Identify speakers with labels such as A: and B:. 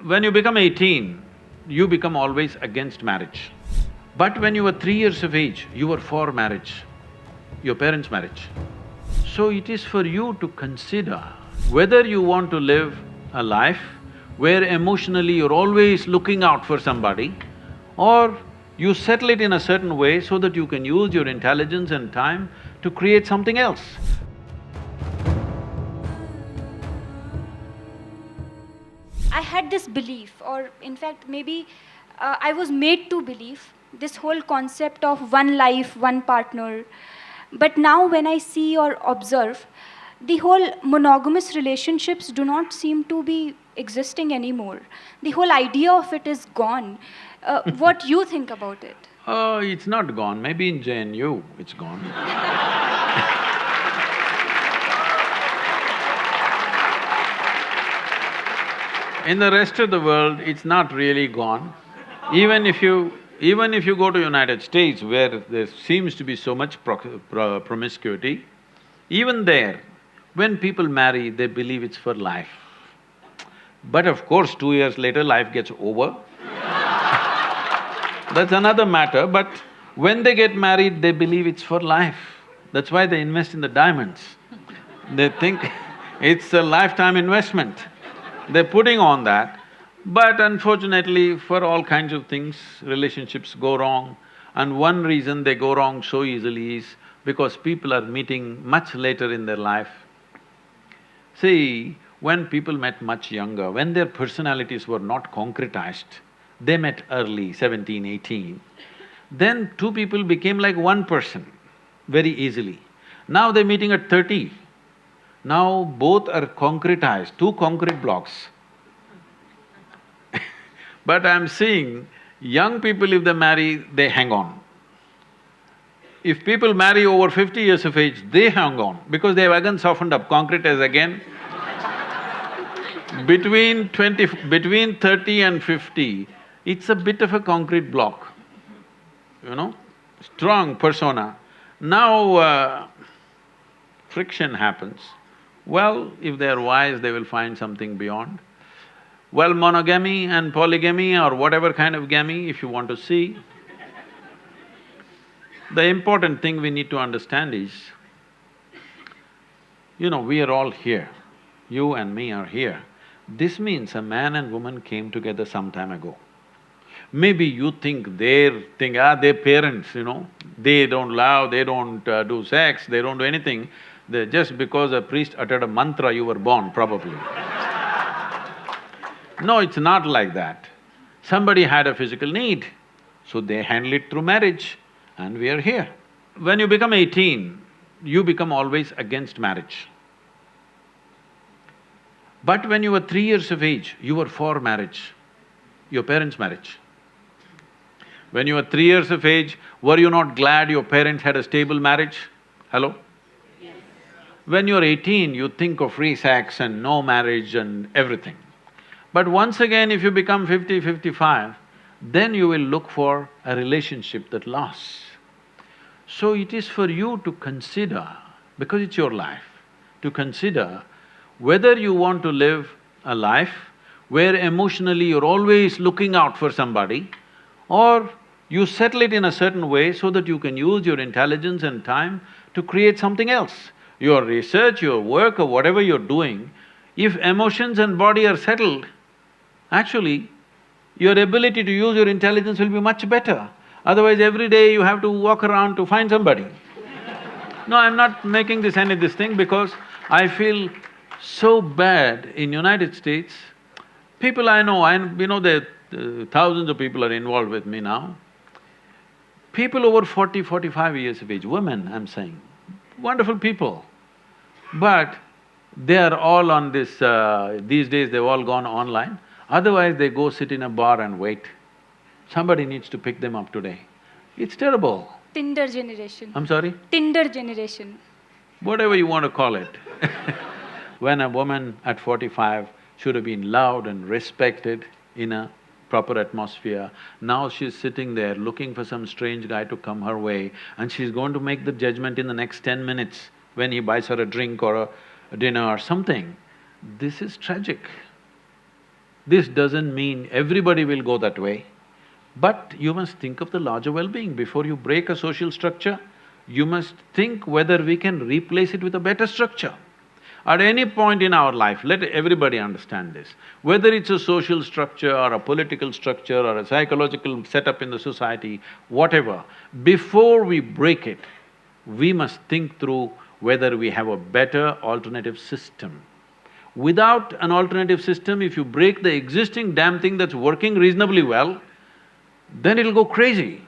A: When you become 18, you become always against marriage. But when you were 3 years of age, you were for marriage, your parents' marriage. So it is for you to consider whether you want to live a life where emotionally you're always looking out for somebody, or you settle it in a certain way so that you can use your intelligence and time to create something else.
B: I had this belief, or in fact, maybe I was made to believe this whole concept of one life, one partner. But now, when I see or observe, the whole monogamous relationships do not seem to be existing anymore. The whole idea of it is gone. What you think about it?
A: Oh, it's not gone, maybe in JNU it's gone. In the rest of the world, it's not really gone. Even if you go to United States where there seems to be so much promiscuity, even there, when people marry, they believe it's for life. But of course, 2 years later, life gets over. That's another matter, but when they get married, they believe it's for life. That's why they invest in the diamonds. They think it's a lifetime investment. They're putting on that, but unfortunately, for all kinds of things, relationships go wrong. And one reason they go wrong so easily is because people are meeting much later in their life. See, when people met much younger, when their personalities were not concretized, they met early, 17, 18, then two people became like one person very easily. Now they're meeting at 30. Now both are concretized, two concrete blocks. But I'm seeing young people, if they marry, they hang on. If people marry over 50 years of age, they hang on because they've again softened up, concretized again. Between 30 and 50, it's a bit of a concrete block, strong persona. Now, friction happens. Well, if they're wise, they will find something beyond. Well, monogamy and polygamy or whatever kind of gamy, if you want to see, the important thing we need to understand is, we are all here. You and me are here. This means a man and woman came together some time ago. Maybe you think their parents, they don't love, they don't do sex, they don't do anything. Just because a priest uttered a mantra, you were born, probably. No, it's not like that. Somebody had a physical need, so they handle it through marriage, and we are here. When you become 18, you become always against marriage. But when you were 3 years of age, you were for marriage, your parents' marriage. When you were 3 years of age, were you not glad your parents had a stable marriage? Hello? Yes. When you're 18, you think of free sex and no marriage and everything. But once again, if you become 50, 55, then you will look for a relationship that lasts. So it is for you to consider, because it's your life, to consider whether you want to live a life where emotionally you're always looking out for somebody, or you settle it in a certain way so that you can use your intelligence and time to create something else. Your research, your work or whatever you're doing, if emotions and body are settled, actually, your ability to use your intelligence will be much better. Otherwise, every day you have to walk around to find somebody. No, I'm not making this thing because I feel so bad in United States. People I know, that thousands of people are involved with me now. People over 40, 45 years of age, women I'm saying, wonderful people. But they are all on this… these days they've all gone online. Otherwise, they go sit in a bar and wait. Somebody needs to pick them up today. It's terrible.
B: Tinder generation.
A: I'm sorry?
B: Tinder generation.
A: Whatever you want to call it. When a woman at 45 should have been loved and respected in a proper atmosphere, now she's sitting there looking for some strange guy to come her way, and she's going to make the judgment in the next 10 minutes when he buys her a drink or a dinner or something. This is tragic. This doesn't mean everybody will go that way, but you must think of the larger well-being. Before you break a social structure, you must think whether we can replace it with a better structure. At any point in our life, let everybody understand this, whether it's a social structure or a political structure or a psychological setup in the society, whatever, before we break it, we must think through whether we have a better alternative system. Without an alternative system, if you break the existing damn thing that's working reasonably well, then it'll go crazy.